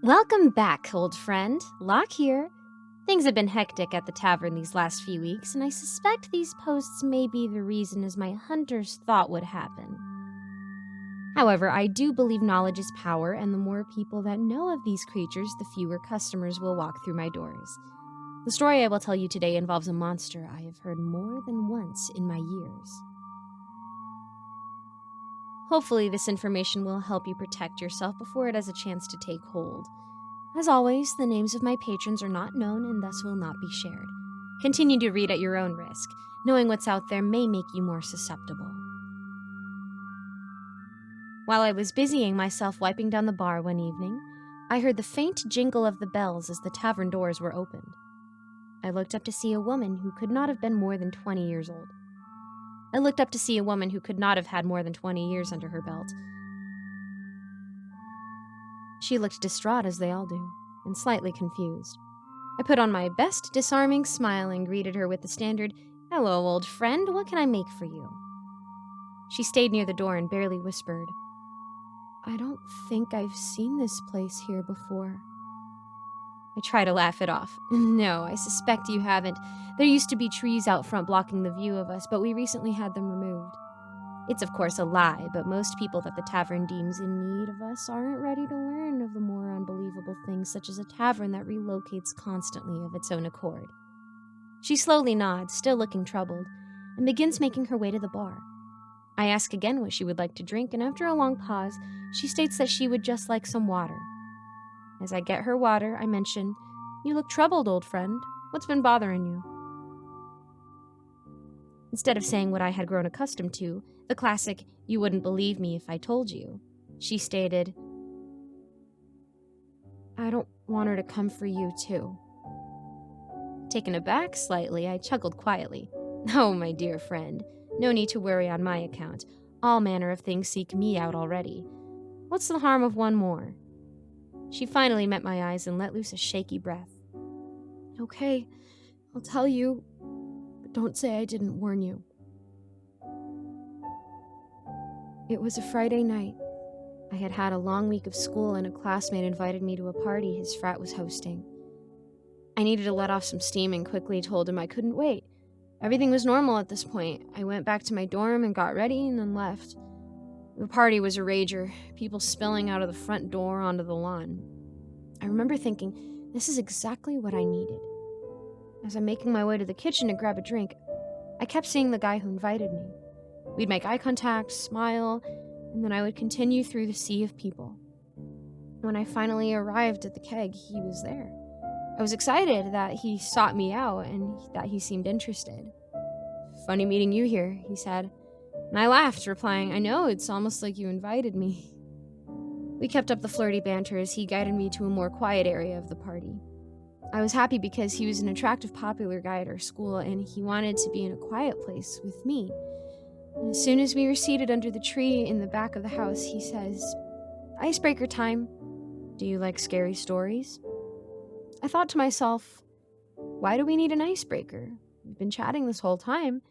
Welcome back, old friend. Locke here. Things have been hectic at the tavern these last few weeks, and I suspect these posts may be the reason as my hunters thought would happen. However, I do believe knowledge is power, and the more people that know of these creatures, the fewer customers will walk through my doors. The story I will tell you today involves a monster I have heard more than once in my years. Hopefully, this information will help you protect yourself before it has a chance to take hold. As always, the names of my patrons are not known and thus will not be shared. Continue to read at your own risk. Knowing what's out there may make you more susceptible. While I was busying myself wiping down the bar one evening, I heard the faint jingle of the bells as the tavern doors were opened. I looked up to see a woman who could not have been more than 20 years old. I looked up to see a woman who could not have had more than 20 years under her belt. She looked distraught, as they all do, and slightly confused. I put on my best disarming smile and greeted her with the standard, "Hello, old friend, what can I make for you?" She stayed near the door and barely whispered, "I don't think I've seen this place here before." I try to laugh it off. "No, I suspect you haven't. There used to be trees out front blocking the view of us, but we recently had them removed. It's of course a lie, but most people that the tavern deems in need of us aren't ready to learn of the more unbelievable things such as a tavern that relocates constantly of its own accord." She slowly nods, still looking troubled, and begins making her way to the bar. I ask again what she would like to drink, and after a long pause, she states that she would just like some water. As I get her water, I mention, "You look troubled, old friend. What's been bothering you?" Instead of saying what I had grown accustomed to, the classic, "You wouldn't believe me if I told you," she stated, "I don't want her to come for you, too." Taken aback slightly, I chuckled quietly. "Oh, my dear friend, no need to worry on my account. All manner of things seek me out already. What's the harm of one more?" She finally met my eyes and let loose a shaky breath. "Okay, I'll tell you, but don't say I didn't warn you." It was a Friday night. I had had a long week of school and a classmate invited me to a party his frat was hosting. I needed to let off some steam and quickly told him I couldn't wait. Everything was normal at this point. I went back to my dorm and got ready and then left. The party was a rager, people spilling out of the front door onto the lawn. I remember thinking, this is exactly what I needed. As I'm making my way to the kitchen to grab a drink, I kept seeing the guy who invited me. We'd make eye contact, smile, and then I would continue through the sea of people. When I finally arrived at the keg, he was there. I was excited that he sought me out and that he seemed interested. "Funny meeting you here," he said. And I laughed, replying, "I know, it's almost like you invited me." We kept up the flirty banter as he guided me to a more quiet area of the party. I was happy because he was an attractive, popular guy at our school, and he wanted to be in a quiet place with me. And as soon as we were seated under the tree in the back of the house, he says, "Icebreaker time. Do you like scary stories?" I thought to myself, why do we need an icebreaker? We've been chatting this whole time.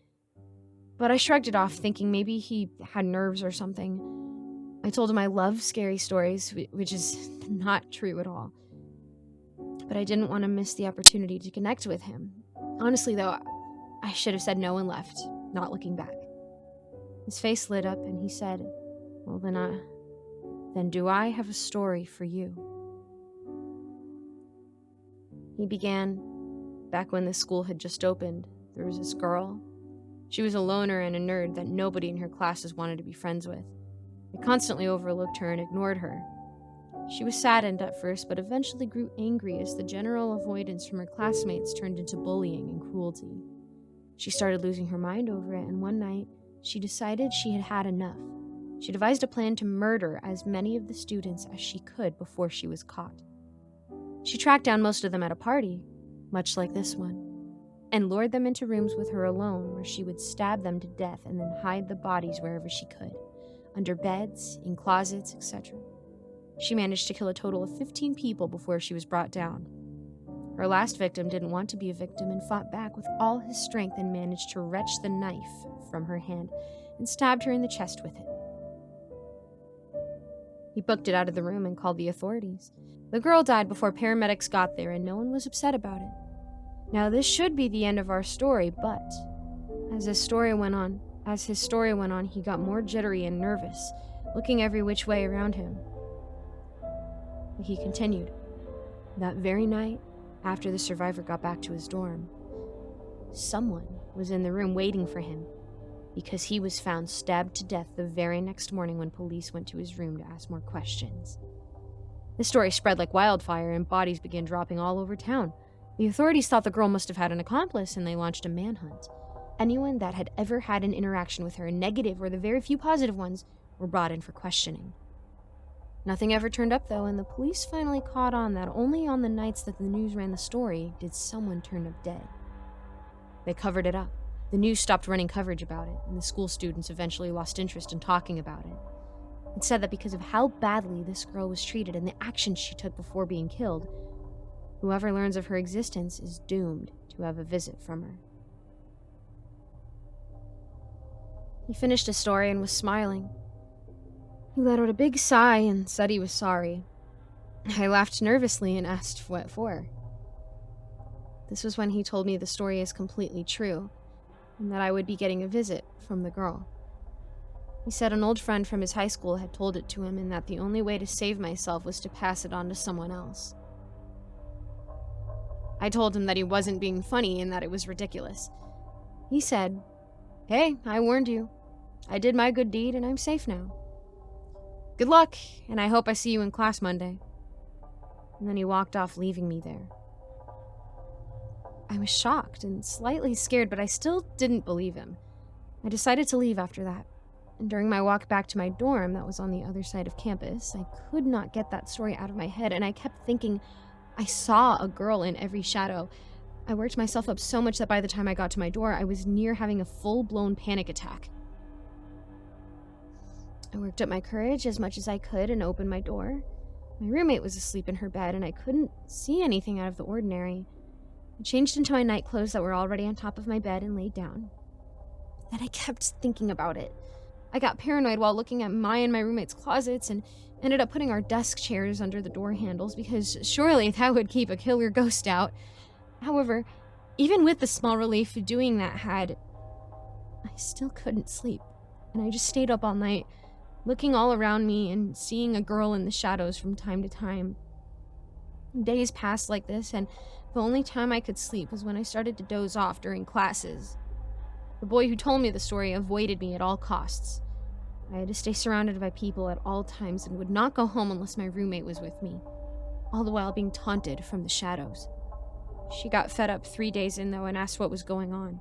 But I shrugged it off, thinking maybe he had nerves or something. I told him I love scary stories, which is not true at all. But I didn't want to miss the opportunity to connect with him. Honestly, though, I should have said no and left, not looking back. His face lit up and he said, "Well, then do I have a story for you?" He began, "Back when this school had just opened, there was this girl. She was a loner and a nerd that nobody in her classes wanted to be friends with. They constantly overlooked her and ignored her. She was saddened at first, but eventually grew angry as the general avoidance from her classmates turned into bullying and cruelty. She started losing her mind over it, and one night, she decided she had had enough. She devised a plan to murder as many of the students as she could before she was caught. She tracked down most of them at a party, much like this one, and lured them into rooms with her alone where she would stab them to death and then hide the bodies wherever she could, under beds, in closets, etc. She managed to kill a total of 15 people before she was brought down. Her last victim didn't want to be a victim and fought back with all his strength and managed to wrench the knife from her hand and stabbed her in the chest with it. He booked it out of the room and called the authorities. The girl died before paramedics got there, and no one was upset about it. Now, this should be the end of our story, but as his story went on, he got more jittery and nervous, looking every which way around him. He continued. That very night, after the survivor got back to his dorm, someone was in the room waiting for him because he was found stabbed to death the very next morning when police went to his room to ask more questions. The story spread like wildfire and bodies began dropping all over town. The authorities thought the girl must have had an accomplice and they launched a manhunt. Anyone that had ever had an interaction with her, negative or the very few positive ones, were brought in for questioning. Nothing ever turned up though, and the police finally caught on that only on the nights that the news ran the story did someone turn up dead. They covered it up. The news stopped running coverage about it, and the school students eventually lost interest in talking about it. It said that because of how badly this girl was treated and the actions she took before being killed, whoever learns of her existence is doomed to have a visit from her. He finished his story and was smiling. He let out a big sigh and said he was sorry. I laughed nervously and asked what for. This was when he told me the story is completely true, and that I would be getting a visit from the girl. He said an old friend from his high school had told it to him and that the only way to save myself was to pass it on to someone else. I told him that he wasn't being funny and that it was ridiculous. He said, "Hey, I warned you. I did my good deed and I'm safe now. Good luck, and I hope I see you in class Monday." And then he walked off, leaving me there. I was shocked and slightly scared, but I still didn't believe him. I decided to leave after that. And during my walk back to my dorm that was on the other side of campus, I could not get that story out of my head, and I kept thinking I saw a girl in every shadow. I worked myself up so much that by the time I got to my door, I was near having a full-blown panic attack. I worked up my courage as much as I could and opened my door. My roommate was asleep in her bed, and I couldn't see anything out of the ordinary. I changed into my night clothes that were already on top of my bed and laid down. Then I kept thinking about it. I got paranoid while looking at my and my roommate's closets and ended up putting our desk chairs under the door handles because surely that would keep a killer ghost out. However, even with the small relief doing that I still couldn't sleep, and I just stayed up all night, looking all around me and seeing a girl in the shadows from time to time. Days passed like this, and the only time I could sleep was when I started to doze off during classes. The boy who told me the story avoided me at all costs. I had to stay surrounded by people at all times and would not go home unless my roommate was with me, all the while being taunted from the shadows. She got fed up 3 days in, though, and asked what was going on.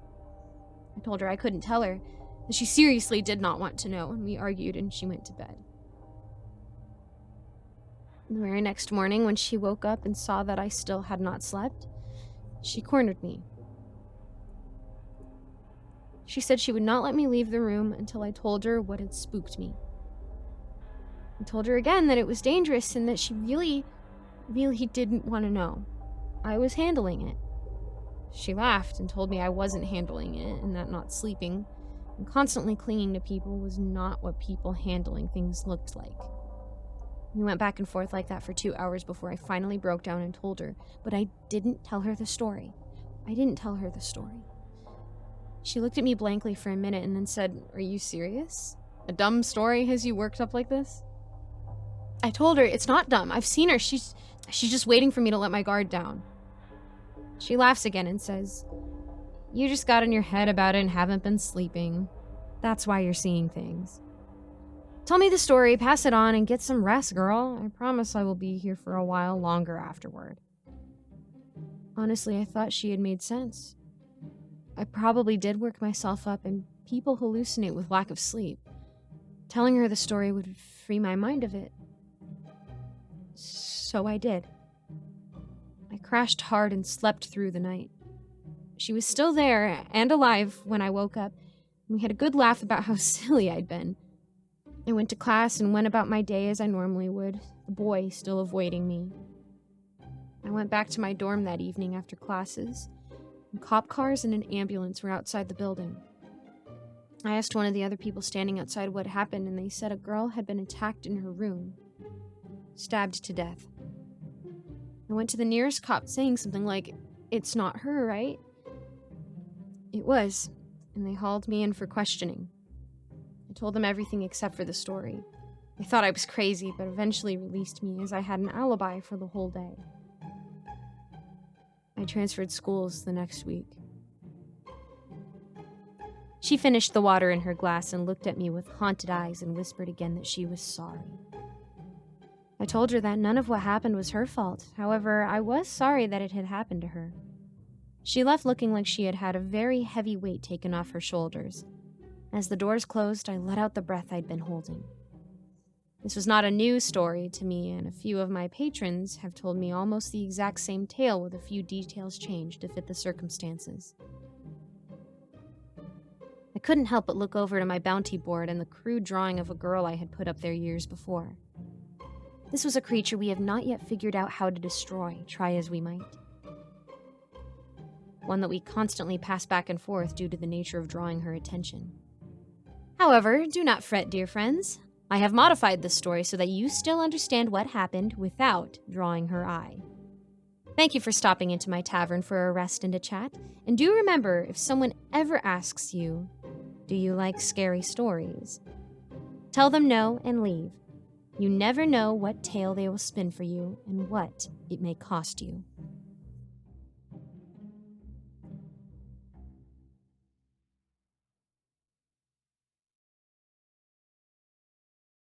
I told her I couldn't tell her, and she seriously did not want to know, and we argued and she went to bed. The very next morning, when she woke up and saw that I still had not slept, she cornered me. She said she would not let me leave the room until I told her what had spooked me. I told her again that it was dangerous and that she really didn't want to know. I was handling it. She laughed and told me I wasn't handling it and that not sleeping and constantly clinging to people was not what people handling things looked like. We went back and forth like that for 2 hours before I finally broke down and told her, but I didn't tell her the story. She looked at me blankly for a minute and then said, "Are you serious? A dumb story has you worked up like this?" I told her, "It's not dumb. I've seen her. She's just waiting for me to let my guard down." She laughs again and says, "You just got in your head about it and haven't been sleeping. That's why you're seeing things. Tell me the story, pass it on, and get some rest, girl. I promise I will be here for a while longer afterward." Honestly, I thought she had made sense. I probably did work myself up, and people hallucinate with lack of sleep. Telling her the story would free my mind of it. So I did. I crashed hard and slept through the night. She was still there and alive when I woke up, and we had a good laugh about how silly I'd been. I went to class and went about my day as I normally would, the boy still avoiding me. I went back to my dorm that evening after classes, and cop cars and an ambulance were outside the building. I asked one of the other people standing outside what happened, and they said a girl had been attacked in her room. Stabbed to death. I went to the nearest cop saying something like, "It's not her, right?" It was, and they hauled me in for questioning. I told them everything except for the story. They thought I was crazy, but eventually released me as I had an alibi for the whole day. I transferred schools the next week. She finished the water in her glass and looked at me with haunted eyes and whispered again that she was sorry. I told her that none of what happened was her fault. However, I was sorry that it had happened to her. She left looking like she had had a very heavy weight taken off her shoulders. As the doors closed, I let out the breath I'd been holding. This was not a new story to me, and a few of my patrons have told me almost the exact same tale with a few details changed to fit the circumstances. I couldn't help but look over to my bounty board and the crude drawing of a girl I had put up there years before. This was a creature we have not yet figured out how to destroy, try as we might. One that we constantly pass back and forth due to the nature of drawing her attention. However, do not fret, dear friends. I have modified this story so that you still understand what happened without drawing her eye. Thank you for stopping into my tavern for a rest and a chat, and do remember, if someone ever asks you, "Do you like scary stories?" tell them no and leave. You never know what tale they will spin for you and what it may cost you.